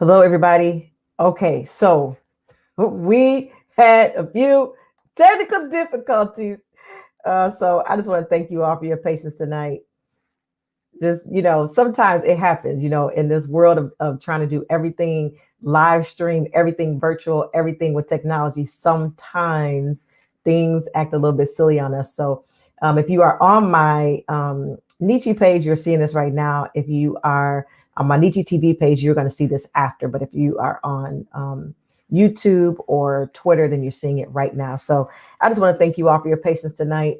Hello, everybody. Okay, so we had a few technical difficulties. So I just want to thank you all for your patience tonight. Just, sometimes it happens, in this world of trying to do everything live stream, everything virtual, everything with technology. Sometimes things act a little bit silly on us. So if you are on my NEECHY page, you're seeing this right now. If you are on my NEECHY TV page, you're going to see this after. But if you are on YouTube or Twitter, then you're seeing it right now. So I just want to thank you all for your patience tonight.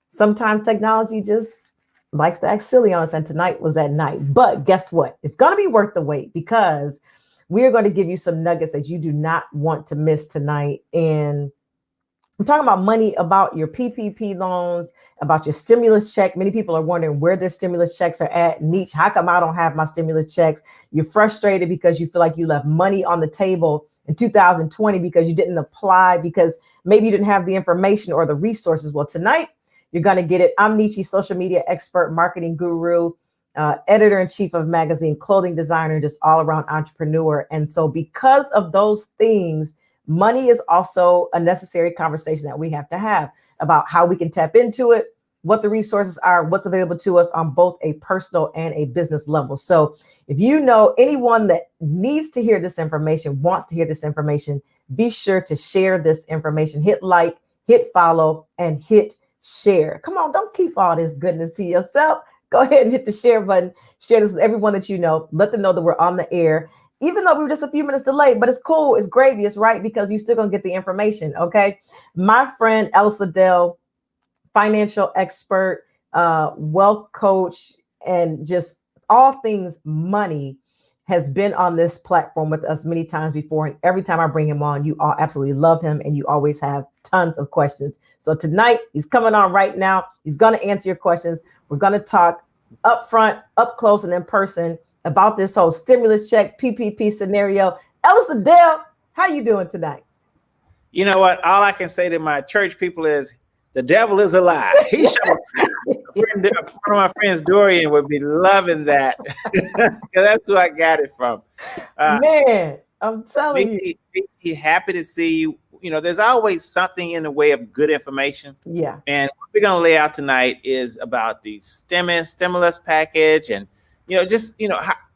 Sometimes technology just likes to act silly on us, and tonight was that night. But guess what? It's going to be worth the wait, because we're going to give you some nuggets that you do not want to miss tonight. And I'm talking about money, about your PPP loans, about your stimulus check. Many people are wondering where their stimulus checks are at. Neech, how come I don't have my stimulus checks? You're frustrated because you feel like you left money on the table in 2020 because you didn't apply, because maybe you didn't have the information or the resources. Well, tonight you're going to get it. I'm NEECHY, social media expert, marketing guru, editor-in-chief of magazine, clothing designer, just all-around entrepreneur. And so because of those things, money is also a necessary conversation that we have to have about how we can tap into it, what the resources are, what's available to us on both a personal and a business level. So if you know anyone that needs to hear this information, wants to hear this information, be sure to share this information. Hit like, hit follow, and hit share. Come on, don't keep all this goodness to yourself. Go ahead and hit the share button. Share this with everyone that you know. Let them know that we're on the air, even though we were just a few minutes delayed, but it's cool. It's gravy. It's right, because you're still going to get the information. Okay. My friend, Ellis Liddell, financial expert, wealth coach, and just all things money, has been on this platform with us many times before. And every time I bring him on, you all absolutely love him, and you always have tons of questions. So tonight he's coming on right now. He's going to answer your questions. We're going to talk up front, up close, and in person about this whole stimulus check PPP scenario. Ellis Liddell, how you doing tonight? You know what? All I can say to my church people is, the devil is a lie. He shall. One of my friends, Dorian, would be loving that, because that's who I got it from. Man, I'm telling you, happy to see you. You know, there's always something in the way of good information. Yeah. And what we're going to lay out tonight is about the stimulus package, and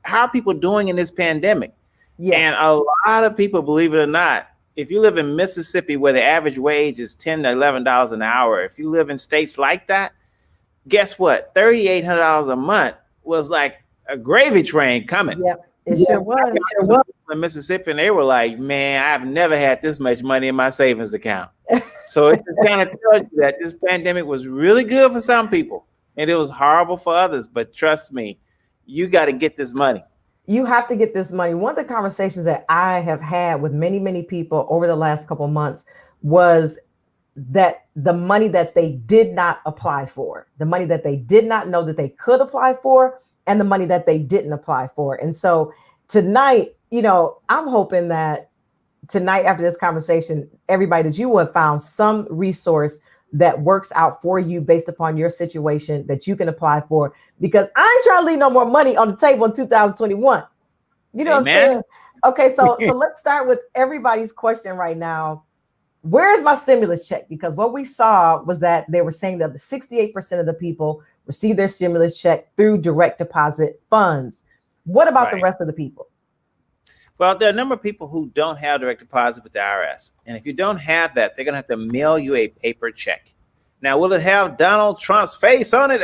how are people doing in this pandemic? Yeah. And a lot of people, believe it or not, if you live in Mississippi, where the average wage is $10 to $11 an hour, if you live in states like that, guess what? $3,800 a month was like a gravy train coming. Yep, it sure was. In Mississippi, and they were like, man, I've never had this much money in my savings account. So it just kind of tells you that this pandemic was really good for some people, and it was horrible for others. But trust me, you got to get this money. You have to get this money. One of the conversations that I have had with many, many people over the last couple of months was that the money that they did not apply for, the money that they did not know that they could apply for, and the money that they didn't apply for. And so tonight, I'm hoping that tonight, after this conversation, everybody, that you will have found some resource that works out for you based upon your situation that you can apply for, because I ain't trying to leave no more money on the table in 2021. You know what I'm saying? Okay, so let's start with everybody's question right now. Where is my stimulus check? Because what we saw was that they were saying that the 68% of the people received their stimulus check through direct deposit funds. What about the rest of the people? Well, there are a number of people who don't have direct deposit with the IRS. And if you don't have that, they're going to have to mail you a paper check. Now, will it have Donald Trump's face on it?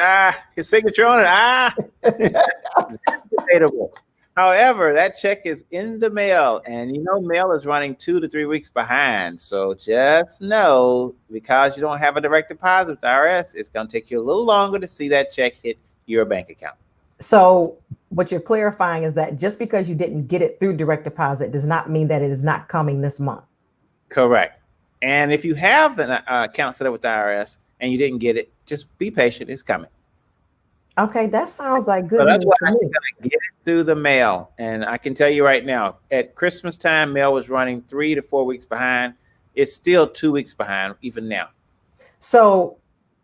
His signature on it? That's debatable. However, that check is in the mail, and mail is running 2 to 3 weeks behind. So just know, because you don't have a direct deposit with the IRS, it's going to take you a little longer to see that check hit your bank account. So what you're clarifying is that just because you didn't get it through direct deposit does not mean that it is not coming this month. Correct. And if you have an account set up with the IRS and you didn't get it, just be patient. It's coming. Okay, that sounds like good news. That's why I'm going to get it through the mail. And I can tell you right now, at Christmas time, mail was running 3 to 4 weeks behind. It's still 2 weeks behind even now. So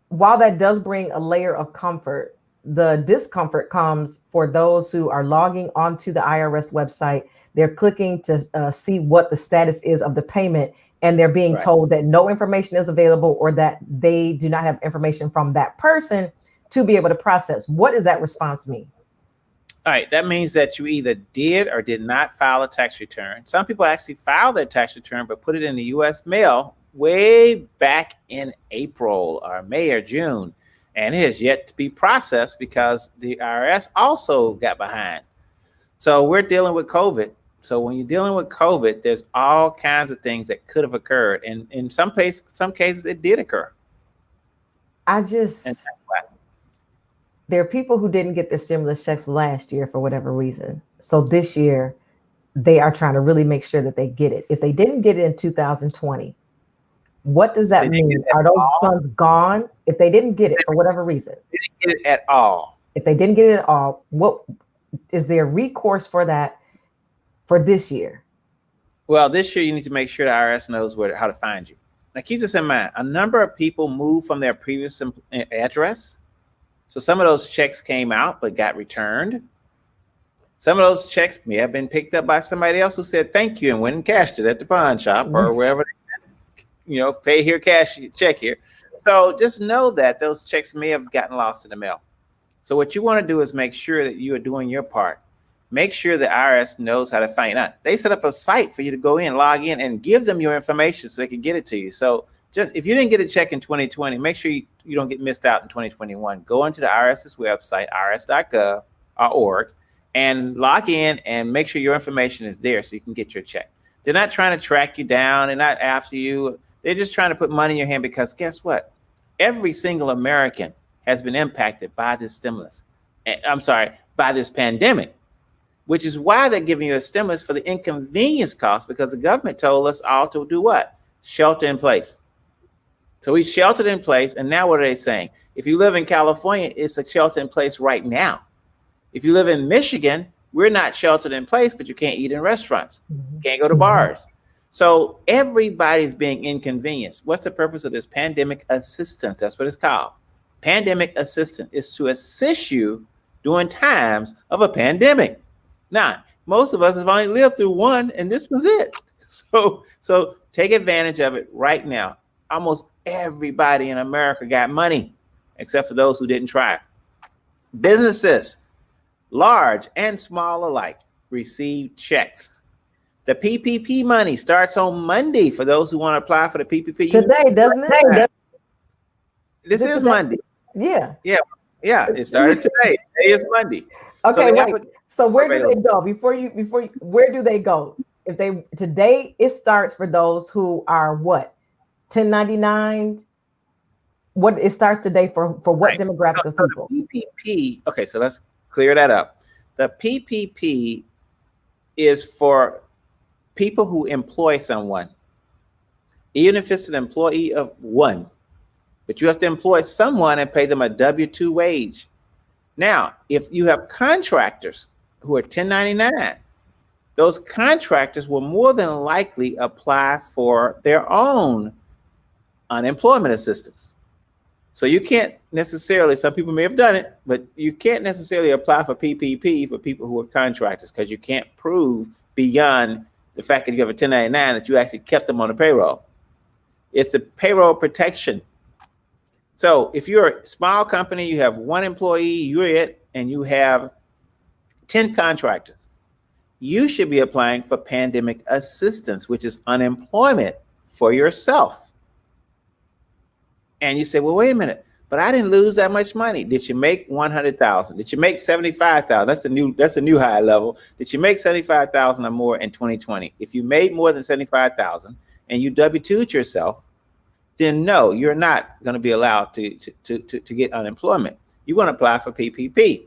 while that does bring a layer of comfort, the discomfort comes for those who are logging onto the IRS website. They're clicking to see what the status is of the payment, and they're being told that no information is available, or that they do not have information from that person to be able to process. What does that response mean? All right, that means that you either did or did not file a tax return. Some people actually filed their tax return, but put it in the U.S. mail way back in April or May or June, and it has yet to be processed because the IRS also got behind. So we're dealing with COVID. So when you're dealing with COVID, there's all kinds of things that could have occurred, and in some cases, it did occur. There are people who didn't get their stimulus checks last year for whatever reason. So this year, they are trying to really make sure that they get it. If they didn't get it in 2020, what does that mean? Are those funds gone? If they didn't get it for whatever reason, they didn't get it at all. If they didn't get it at all, what is there recourse for that for this year? Well, this year you need to make sure the IRS knows how to find you. Now, keep this in mind. A number of people moved from their previous address. So some of those checks came out but got returned. Some of those checks may have been picked up by somebody else who said thank you and went and cashed it at the pawn shop or wherever, pay here, cash, check here. So just know that those checks may have gotten lost in the mail. So what you want to do is make sure that you are doing your part. Make sure the IRS knows how to find out. They set up a site for you to go in, log in, and give them your information so they can get it to you. So just if you didn't get a check in 2020, make sure you don't get missed out in 2021. Go into the IRS's website, irs.gov or org, and log in and make sure your information is there so you can get your check. They're not trying to track you down. They're not after you. They're just trying to put money in your hand because guess what? Every single American has been impacted by this by this pandemic, which is why they're giving you a stimulus for the inconvenience cost, because the government told us all to do what? Shelter in place. So we sheltered in place, and now what are they saying? If you live in California, it's a shelter in place right now. If you live in Michigan, we're not sheltered in place, but you can't eat in restaurants. You can't go to bars. So everybody's being inconvenienced. What's the purpose of this pandemic assistance? That's what it's called. Pandemic assistance is to assist you during times of a pandemic. Now, most of us have only lived through one, and this was it. So take advantage of it right now. Almost everybody in America got money, except for those who didn't try. Businesses, large and small alike, receive checks. The PPP money starts on Monday for those who want to apply for the PPP. Today, doesn't it? This is Monday. Yeah. It started today. Today is Monday. Okay, wait. So where do they go? Before you, where do they go? Today it starts for those who are what? 1099. What it starts today for what demographic of people? PPP. Okay, so let's clear that up. The PPP is for people who employ someone, even if it's an employee of one, but you have to employ someone and pay them a W-2 wage. Now, if you have contractors who are 1099, those contractors will more than likely apply for their own unemployment assistance. So you can't necessarily, some people may have done it, but you can't necessarily apply for PPP for people who are contractors because you can't prove beyond the fact that you have a 1099 that you actually kept them on the payroll. It's the payroll protection. So if you're a small company, you have one employee, you're it, and you have 10 contractors, you should be applying for pandemic assistance, which is unemployment for yourself. And you say, well, wait a minute, but I didn't lose that much money. Did you make 100,000? Did you make 75,000? That's the new high level. Did you make 75,000 or more in 2020? If you made more than 75,000 and you W-2'd yourself, then no, you're not going to be allowed to get unemployment. You want to apply for PPP,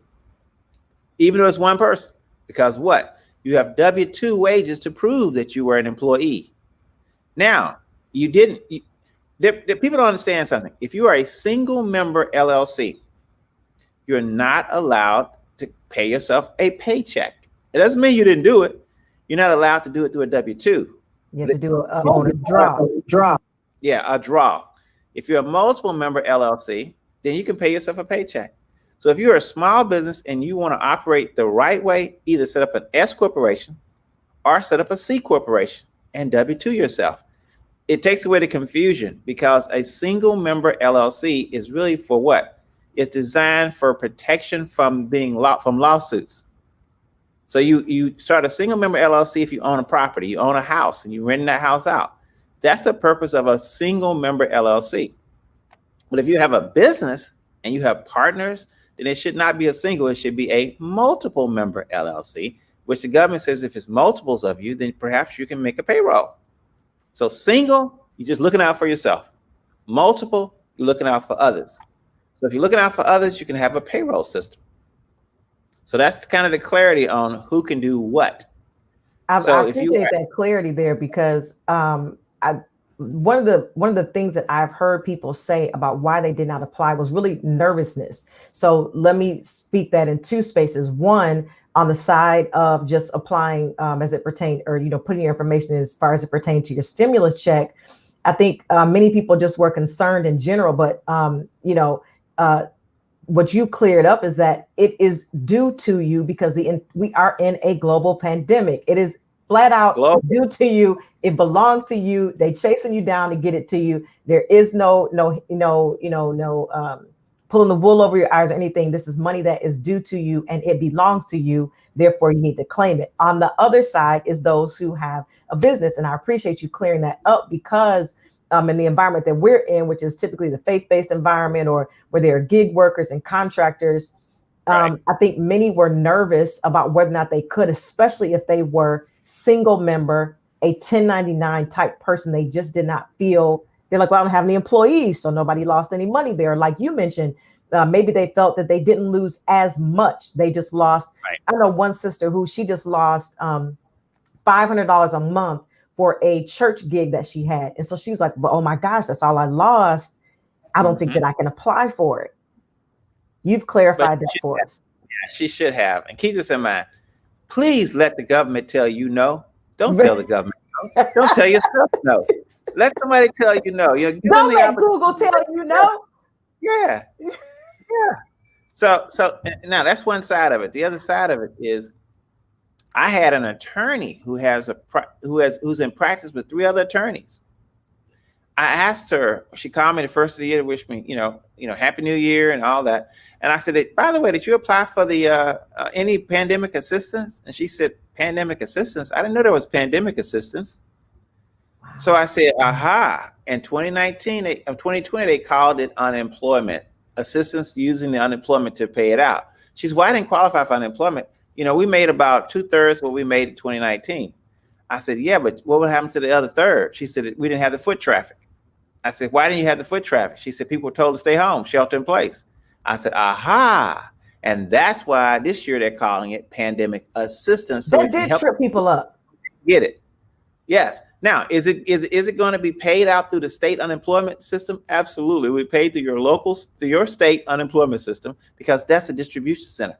even though it's one person, because what? You have W-2 wages to prove that you were an employee. Now, you didn't. People don't understand something. If you are a single member LLC, you're not allowed to pay yourself a paycheck. It doesn't mean you didn't do it. You're not allowed to do it through a W-2. You have to do a draw. Yeah, a draw. If you're a multiple member LLC, then you can pay yourself a paycheck. So if you're a small business and you want to operate the right way, either set up an S corporation or set up a C corporation and W-2 yourself. It takes away the confusion, because a single member LLC is really for what? It's designed for protection from from lawsuits. So you start a single member LLC if you own a property, you own a house, and you rent that house out. That's the purpose of a single member LLC. But if you have a business and you have partners, then it should not be a single, it should be a multiple member LLC, which the government says if it's multiples of you, then perhaps you can make a payroll. So single, you're just looking out for yourself. Multiple, you're looking out for others. So if you're looking out for others, you can have a payroll system. So that's kind of the clarity on who can do what. I appreciate that clarity there, because one of the things that I've heard people say about why they did not apply was really nervousness. So let me speak that in two spaces. One, on the side of just applying as it pertained, or putting your information as far as it pertained to your stimulus check. I think many people just were concerned in general, but what you cleared up is that it is due to you, because we are in a global pandemic. It is flat out due to you. It belongs to you. They chasing you down to get it to you. There is no pulling the wool over your eyes or anything. This is money that is due to you and it belongs to you. Therefore, you need to claim it. On the other side is those who have a business. And I appreciate you clearing that up, because in the environment that we're in, which is typically the faith-based environment, or where there are gig workers and contractors, right. I think many were nervous about whether or not they could, especially if they were single member, a 1099 type person. They just did not feel, they're like, well, I don't have any employees, so nobody lost any money there. Like you mentioned, maybe they felt that they didn't lose as much. They just lost. Right. I know one sister who she just lost $500 a month for a church gig that she had. And so she was like, well, oh my gosh, that's all I lost. I don't think that I can apply for it. You've clarified that for us. Yeah, she should have. And keep this in mind. Please let the government tell you no. Don't tell the government no. Don't tell yourself no. Let somebody tell you no. Don't let Google tell you no. Yeah. Yeah. So now that's one side of it. The other side of it is, I had an attorney who's in practice with 3 other attorneys. I asked her, she called me the first of the year to wish me, Happy New Year and all that. And I said, by the way, did you apply for the any pandemic assistance? And she said, pandemic assistance? I didn't know there was pandemic assistance. Wow. So I said, aha. In 2020, they called it unemployment assistance, using the unemployment to pay it out. She said, well, I didn't qualify for unemployment. We made about 2/3 what we made in 2019. I said, yeah, but what would happen to the other third? She said, we didn't have the foot traffic. I said, why didn't you have the foot traffic? She said, people were told to stay home, shelter in place. I said, aha. And that's why this year they're calling it pandemic assistance. So that did trip people up. Get it? Yes. Now, is it going to be paid out through the state unemployment system? Absolutely. We paid through your state unemployment system, because that's a distribution center.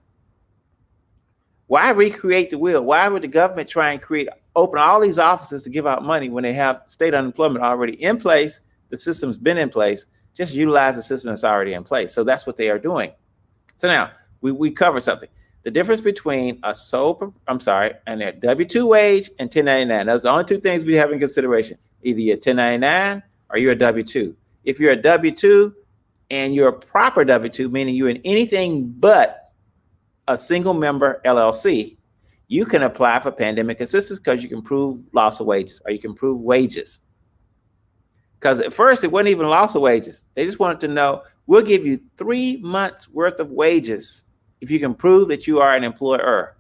Why recreate the wheel? Why would the government try and open all these offices to give out money when they have state unemployment already in place? The system's been in place. Just utilize the system that's already in place. So that's what they are doing. So now we covered something. The difference between and a W-2 wage and 1099. Those are the only 2 things we have in consideration. Either you're 1099 or you're a W-2. If you're a W-2 and you're a proper W-2, meaning you're in anything but a single member LLC, you can apply for pandemic assistance, because you can prove loss of wages, or you can prove wages. Because at first it wasn't even loss of wages. They just wanted to know, we'll give you 3 months worth of wages if you can prove that you are an employer.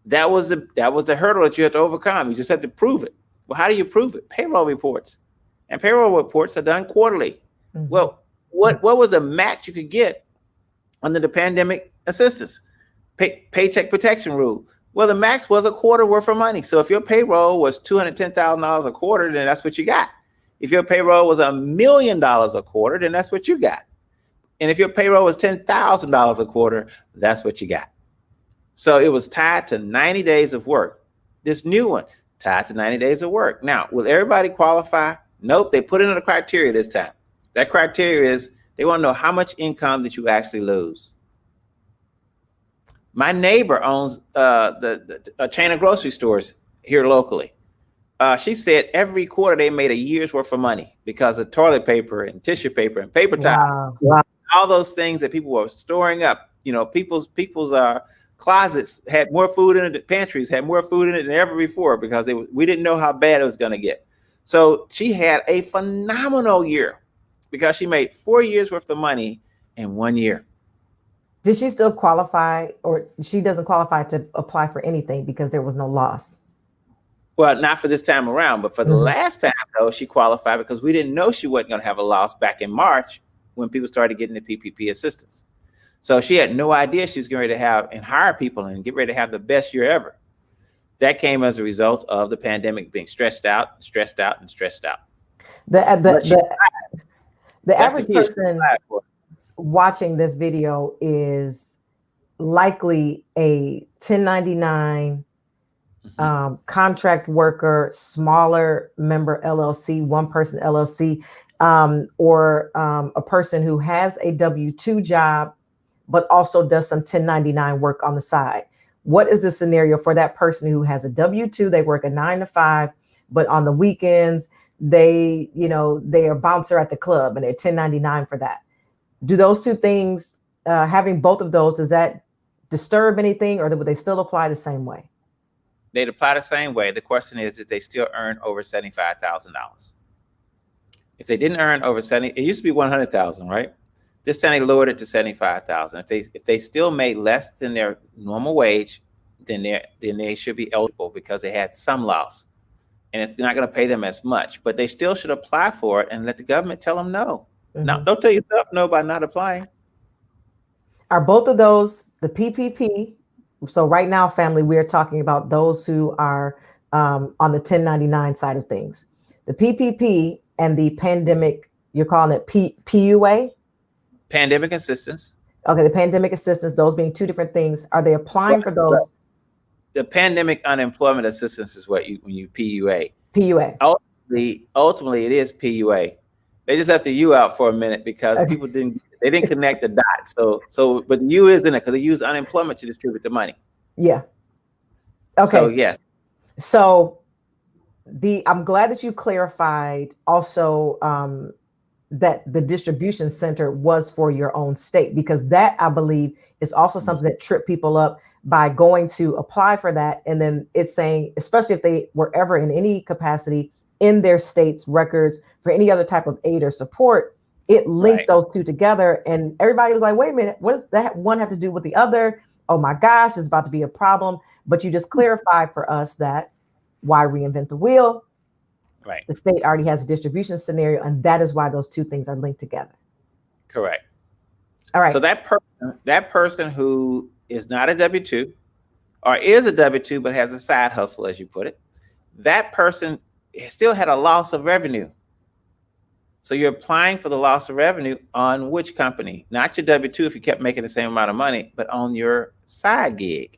That was the hurdle that you had to overcome. You just had to prove it. Well, how do you prove it? Payroll reports. And payroll reports are done quarterly. Mm-hmm. Well, what was a max you could get under the pandemic assistance paycheck protection rule? Well, the max was a quarter worth of money. So if your payroll was $210,000 a quarter, then that's what you got. If your payroll was $1 million a quarter, then that's what you got. And if your payroll was $10,000 a quarter, that's what you got. So it was tied to 90 days of work. This new one, tied to 90 days of work. Now, will everybody qualify? Nope, they put in a criteria this time. That criteria is They want to know how much income that you actually lose. My neighbor owns a chain of grocery stores here locally. She said every quarter they made a year's worth of money because of toilet paper and tissue paper and paper towel. Wow. All those things that people were storing up. You know, people's closets had more food in it. The pantries had more food in it than ever before because we didn't know how bad it was going to get. So she had a phenomenal year because she made 4 years worth of money in 1 year. Did she still qualify, or she doesn't qualify to apply for anything because there was no loss? Well, not for this time around, but for the last time, though, she qualified because we didn't know she wasn't going to have a loss back in March when people started getting the PPP assistance. So she had no idea she was getting ready to have and hire people and get ready to have the best year ever. That came as a result of the pandemic being stressed out. The average person watching this video is likely a 1099 contract worker, smaller member LLC, one person LLC, or a person who has a W-2 job, but also does some 1099 work on the side. What is the scenario for that person who has a W-2? They work a 9 to 5, but on the weekends, they are bouncer at the club and they're 1099 for that. Do those two things, having both of those, does that disturb anything, or would they still apply the same way? They'd apply the same way. The question is, did they still earn over $75,000? If they didn't earn over 70, it used to be 100,000, right? This time they lowered it to 75,000. If they still made less than their normal wage, then they should be eligible because they had some loss, and it's not going to pay them as much. But they still should apply for it and let the government tell them no. Now, don't tell yourself no by not applying. Are both of those the PPP? So right now, family, we are talking about those who are on the 1099 side of things. The PPP and the pandemic, you're calling it PUA? Pandemic assistance. Okay, the pandemic assistance, those being two different things. Are they applying for those? The pandemic unemployment assistance is when you PUA. PUA. Ultimately, it is PUA. They just left the U out for a minute because people didn't connect the dots. So, but the U is in it because they use unemployment to distribute the money. Yeah. Okay. So yes. So I'm glad that you clarified also that the distribution center was for your own state, because that, I believe, is also something that tripped people up by going to apply for that. And then it's saying, especially if they were ever in any capacity in their state's records for any other type of aid or support, it linked those two together. And everybody was like, wait a minute, what does that one have to do with the other? Oh my gosh, it's about to be a problem. But you just clarified for us that why reinvent the wheel? Right. The state already has a distribution scenario, and that is why those two things are linked together. Correct. All right. So that person who is not a W-2 or is a W-2 but has a side hustle, as you put it, that person still had a loss of revenue. So you're applying for the loss of revenue on which company? Not your W-2 if you kept making the same amount of money, but on your side gig,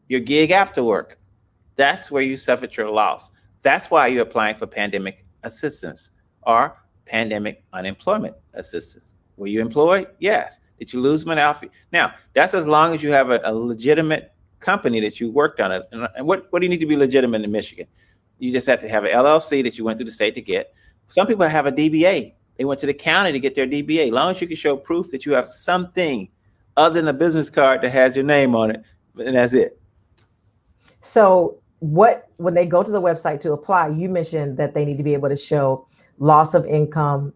your gig after work. That's where you suffered your loss. That's why you're applying for pandemic assistance or pandemic unemployment assistance. Were you employed? Yes. Did you lose money off? Now, that's as long as you have a legitimate company that you worked on it. And what do you need to be legitimate in Michigan? You just have to have an LLC that you went through the state to get. Some people have a DBA. They went to the county to get their DBA. As long as you can show proof that you have something other than a business card that has your name on it, and that's it. So when they go to the website to apply, you mentioned that they need to be able to show loss of income.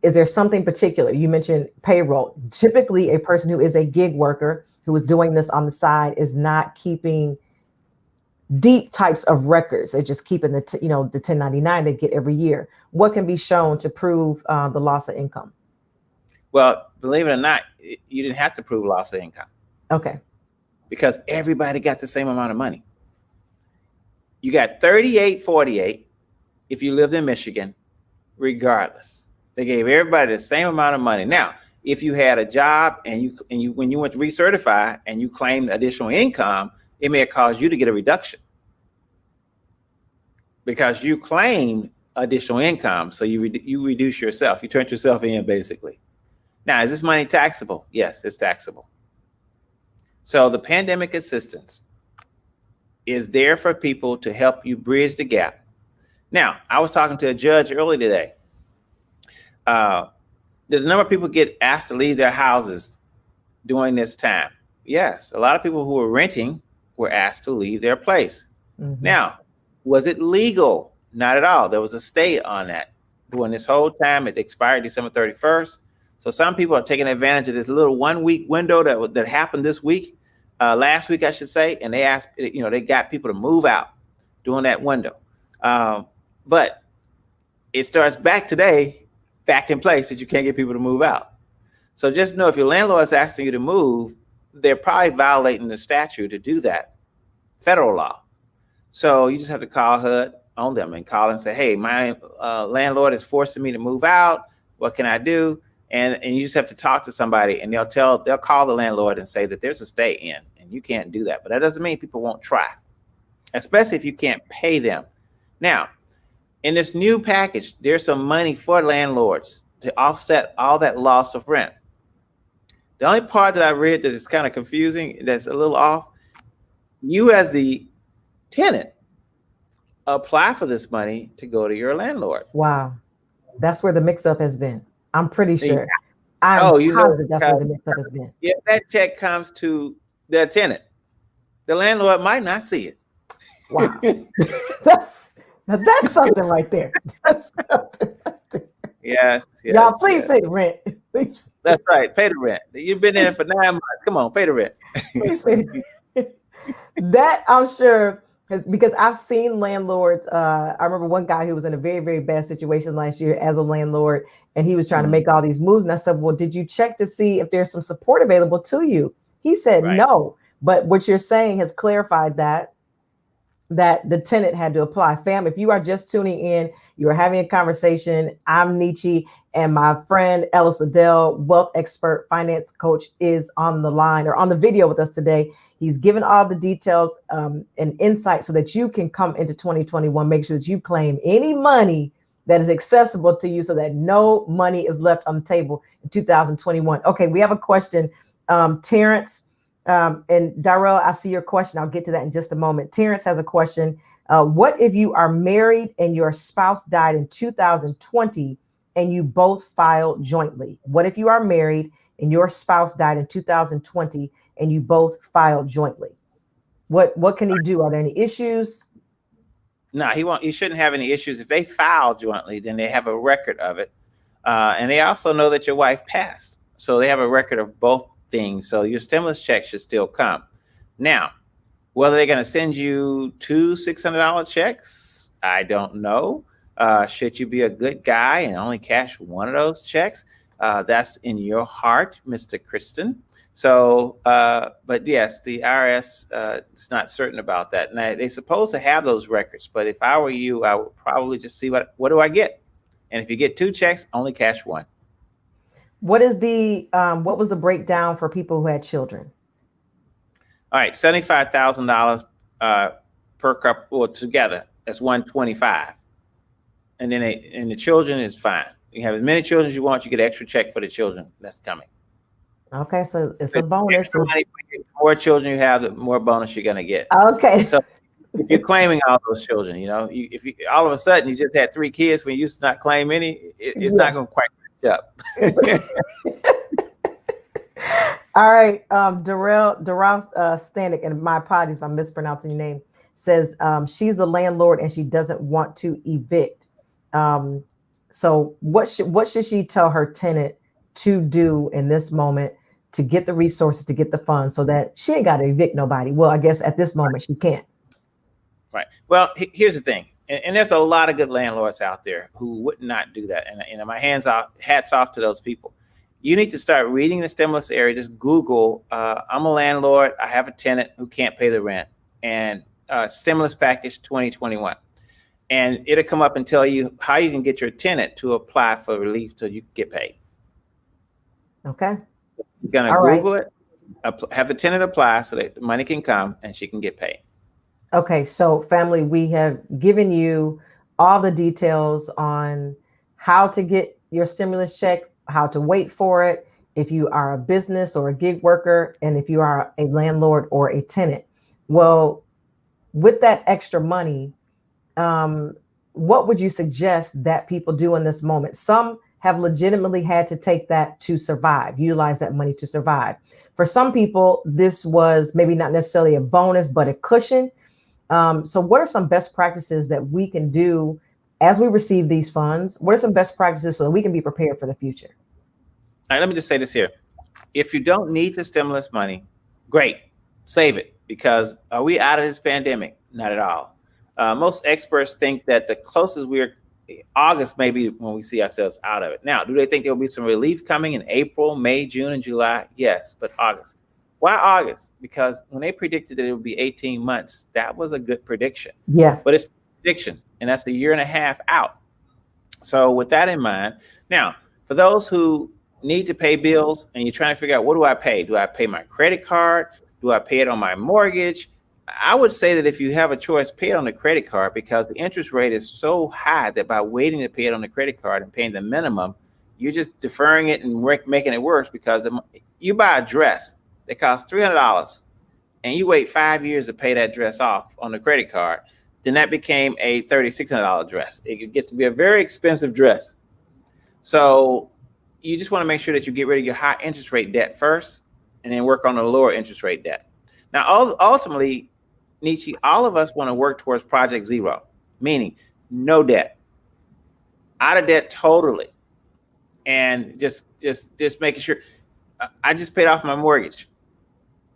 Is there something particular? You mentioned payroll. Typically, a person who is a gig worker who is doing this on the side is not keeping deep types of records. They're just keeping the 1099 they get every year. What can be shown to prove the loss of income? Well, believe it or not, you didn't have to prove loss of income. Okay. Because everybody got the same amount of money. You got $38.48 if you lived in Michigan, regardless. They gave everybody the same amount of money. Now, if you had a job and you when you went to recertify and you claimed additional income, it may have caused you to get a reduction because you claimed additional income. So you reduce yourself. You turn yourself in, basically. Now, is this money taxable? Yes, it's taxable. So the pandemic assistance is there for people to help you bridge the gap. Now, I was talking to a judge early today. The number of people get asked to leave their houses during this time. Yes, a lot of people who were renting were asked to leave their place. Mm-hmm. Now, was it legal? Not at all. There was a stay on that during this whole time. It expired December 31st. So some people are taking advantage of this little 1 week window that happened this week, last week, I should say. And they asked, they got people to move out during that window. But it starts back today, back in place, that you can't get people to move out. So just know if your landlord is asking you to move, they're probably violating the statute to do that, federal law. So you just have to call HUD on them and call and say, hey, my landlord is forcing me to move out. What can I do? And you just have to talk to somebody, and they'll call the landlord and say that there's a stay in, and you can't do that. But that doesn't mean people won't try, especially if you can't pay them. Now, in this new package, there's some money for landlords to offset all that loss of rent. The only part that I read that is kind of confusing, that's a little off, you as the tenant apply for this money to go to your landlord. Wow. That's where the mix-up has been. I'm pretty sure. Yeah. That's where the mix-up has been. If that check comes to the tenant, the landlord might not see it. Wow. that's something right there. That's something right there. Yes. Y'all, please pay the rent. Please. That's right. Pay the rent. You've been in for 9 months. Come on, pay the rent. Please pay the rent. That I'm sure, because I've seen landlords. I remember one guy who was in a very, very bad situation last year as a landlord, and he was trying to make all these moves. And I said, well, did you check to see if there's some support available to you? He said, no. But what you're saying has clarified that the tenant had to apply. Fam, if you are just tuning in, you are having a conversation. I'm NEECHY, and my friend Ellis Liddell, wealth expert, finance coach, is on the line or on the video with us today. He's given all the details and insight so that you can come into 2021. Make sure that you claim any money that is accessible to you so that no money is left on the table in 2021. Okay, we have a question. Terrence and Darrell, I see your question. I'll get to that in just a moment. Terrence has a question. What if you are married and your spouse died in 2020 and you both filed jointly? What if you are married and your spouse died in 2020 and you both filed jointly? What can he do? Are there any issues? No, he shouldn't have any issues. If they file jointly, then they have a record of it. And they also know that your wife passed. So they have a record of both things. So your stimulus check should still come. Now, whether they're going to send you two $600 checks, I don't know. Should you be a good guy and only cash one of those checks? That's in your heart, Mr. Kristen. So, but yes, the IRS is not certain about that. Now, they're supposed to have those records, but if I were you, I would probably just see what do I get? And if you get two checks, only cash one. What was the breakdown for people who had children? All right, $75,000 per couple, or together. That's $125,000, and then and the children is fine. You have as many children as you want. You get an extra check for the children that's coming. Okay, so it's a bonus. The more children you have, the more bonus you're gonna get. Okay. So if you're claiming all those children, if you all of a sudden you just had 3 kids when you used to not claim any, it's not gonna quite catch up. All right, Darrell Stanek, and my apologies if I'm mispronouncing your name, says she's the landlord and she doesn't want to evict. So what should she tell her tenant to do in this moment to get the resources, to get the funds, so that she ain't got to evict nobody? Well, I guess at this moment she can't. Right. Well, here's the thing, and there's a lot of good landlords out there who would not do that. And my hats off to those people. You need to start reading the stimulus area. Just Google, I'm a landlord, I have a tenant who can't pay the rent, and stimulus package 2021. And it'll come up and tell you how you can get your tenant to apply for relief so you get paid. Okay. You're going to Google it, have the tenant apply so that the money can come and she can get paid. Okay. So family, we have given you all the details on how to get your stimulus check, how to wait for it, if you are a business or a gig worker, and if you are a landlord or a tenant. Well, with that extra money, um, what would you suggest that people do in this moment? Some have legitimately had to take that to survive, utilize that money to survive. For some people, this was maybe not necessarily a bonus, but a cushion. So what are some best practices that we can do as we receive these funds? What are some best practices so that we can be prepared for the future? All right, let me just say this here. If you don't need the stimulus money, great, save it, because are we out of this pandemic? Not at all. Most experts think that the closest we're August may be when we see ourselves out of it. Now, do they think there will be some relief coming in April, May, June, and July? Yes, but August. Why August? Because when they predicted that it would be 18 months, that was a good prediction. Yeah. But it's a prediction, and that's a year and a half out. So with that in mind, now, for those who need to pay bills and you're trying to figure out, what do I pay? Do I pay my credit card? Do I pay it on my mortgage? I would say that if you have a choice, pay it on the credit card, because the interest rate is so high that by waiting to pay it on the credit card and paying the minimum, you're just deferring it and making it worse, because you buy a dress that costs $300 and you wait 5 years to pay that dress off on the credit card, then that became a $3,600 dress. It gets to be a very expensive dress. So you just want to make sure that you get rid of your high interest rate debt first and then work on the lower interest rate debt. Now, ultimately, NEECHY, all of us want to work towards Project Zero, meaning no debt, out of debt totally, and just making sure. I just paid off my mortgage.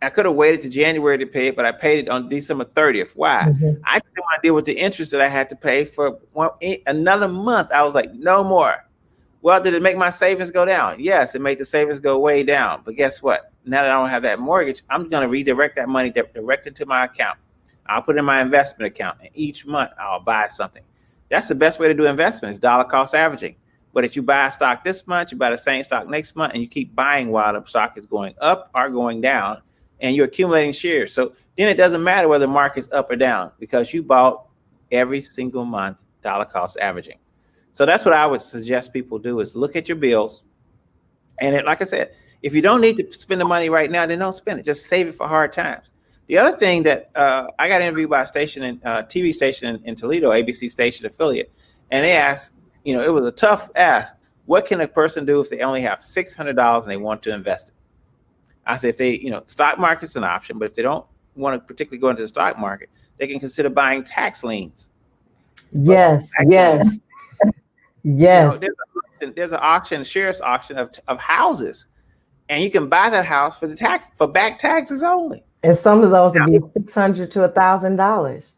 I could have waited to January to pay it, but I paid it on December 30th. Why? Mm-hmm. I didn't want to deal with the interest that I had to pay for another month. I was like, no more. Well, did it make my savings go down? Yes, it made the savings go way down. But guess what? Now that I don't have that mortgage, I'm going to redirect that money directly to my account. I'll put it in my investment account, and each month I'll buy something. That's the best way to do investments, dollar cost averaging. But if you buy a stock this month, you buy the same stock next month, and you keep buying while the stock is going up or going down, and you're accumulating shares. So then it doesn't matter whether the market's up or down, because you bought every single month dollar cost averaging. So that's what I would suggest people do, is look at your bills. And like I said, if you don't need to spend the money right now, then don't spend it. Just save it for hard times. The other thing that I got interviewed by a station, TV station in Toledo, ABC station affiliate, and they asked, it was a tough ask. What can a person do if they only have $600 and they want to invest it? I said, if they, stock market's an option, but if they don't want to particularly go into the stock market, they can consider buying tax liens. Yes, yes, yes. There's an auction, sheriff's auction of houses, and you can buy that house for back taxes only. And some of those would be $600 to $1,000.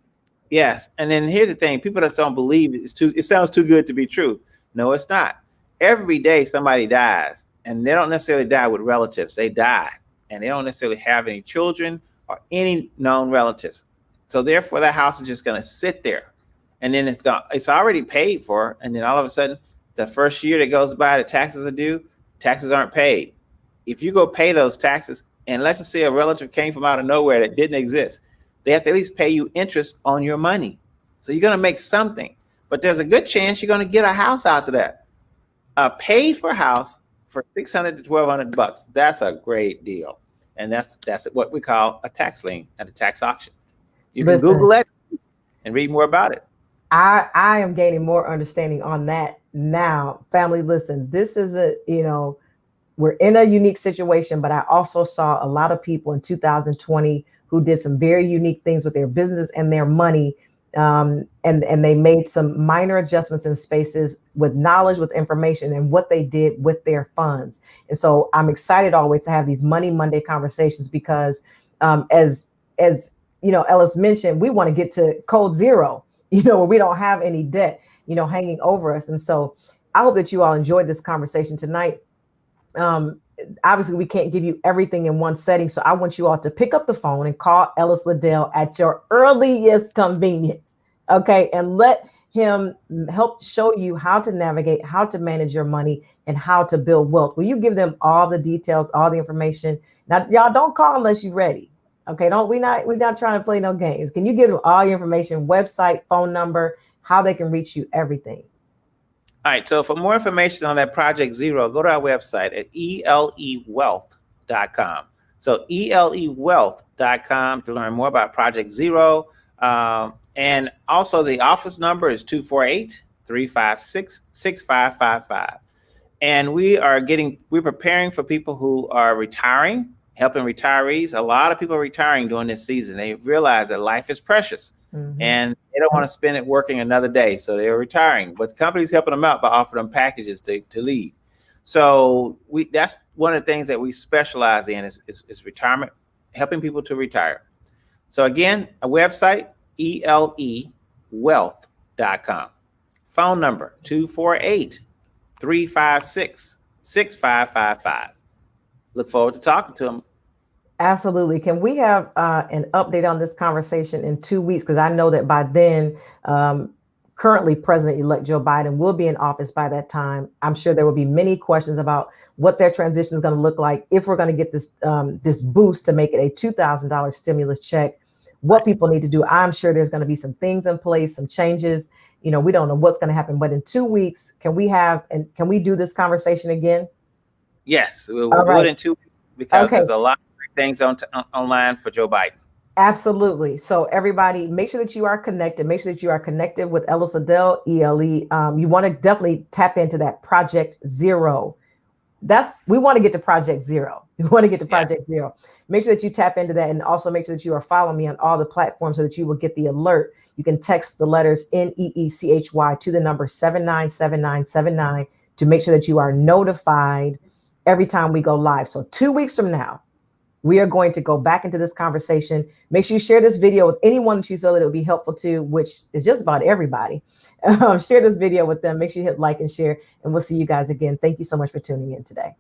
Yes, and then here's the thing: people just don't believe it. It sounds too good to be true. No, it's not. Every day somebody dies, and they don't necessarily die with relatives. They die, and they don't necessarily have any children or any known relatives. So therefore, that house is just going to sit there, and then it's already paid for, and then all of a sudden, the first year that goes by, the taxes are due. Taxes aren't paid. If you go pay those taxes, and let's just say a relative came from out of nowhere that didn't exist, they have to at least pay you interest on your money. So you're going to make something, but there's a good chance you're going to get a house out of that. A paid for house for $600 to $1,200. That's a great deal. And that's what we call a tax lien at a tax auction. You can Google it and read more about it. I am gaining more understanding on that now. Family, listen, this is we're in a unique situation, but I also saw a lot of people in 2020 who did some very unique things with their business and their money. And they made some minor adjustments in spaces with knowledge, with information, and what they did with their funds. And so I'm excited always to have these Money Monday conversations, because as Ellis mentioned, we want to get to code zero, where we don't have any debt, hanging over us. And so I hope that you all enjoyed this conversation tonight. Obviously, we can't give you everything in one setting. So I want you all to pick up the phone and call Ellis Liddell at your earliest convenience. Okay. And let him help show you how to navigate, how to manage your money, and how to build wealth. Will you give them all the details, all the information? Now, y'all don't call unless you're ready. Okay. We're not trying to play no games. Can you give them all your information, website, phone number, how they can reach you, everything. All right. So for more information on that Project Zero, go to our website at elewealth.com. So elewealth.com to learn more about Project Zero. And also the office number is 248-356-6555. And we're preparing for people who are retiring, helping retirees. A lot of people are retiring during this season. They realize that life is precious. Mm-hmm. And they don't want to spend it working another day. So they're retiring, but the company's helping them out by offering them packages to leave. So that's one of the things that we specialize in is retirement, helping people to retire. So again, a website, elewealth.com. Phone number, 248-356-6555. Look forward to talking to them. Absolutely. Can we have an update on this conversation in 2 weeks? Because I know that by then, currently President-elect Joe Biden will be in office by that time. I'm sure there will be many questions about what their transition is going to look like, if we're going to get this this boost to make it a $2,000 stimulus check, what people need to do. I'm sure there's going to be some things in place, some changes. You know, we don't know what's going to happen. But in 2 weeks, can we do this conversation again? Yes, we'll do it in 2 weeks because there's a lot of things online for Joe Biden. Absolutely. So everybody, make sure that you are connected. Make sure that you are connected with Ellis Liddell, ELE. You want to definitely tap into that Project Zero. We want to get to Project Zero. We want to get to Project Zero. Make sure that you tap into that, and also make sure that you are following me on all the platforms so that you will get the alert. You can text the letters NEECHY to the number 797979 to make sure that you are notified every time we go live. So 2 weeks from now, we are going to go back into this conversation. Make sure you share this video with anyone that you feel that it would be helpful to, which is just about everybody. Share this video with them. Make sure you hit like and share, and we'll see you guys again. Thank you so much for tuning in today.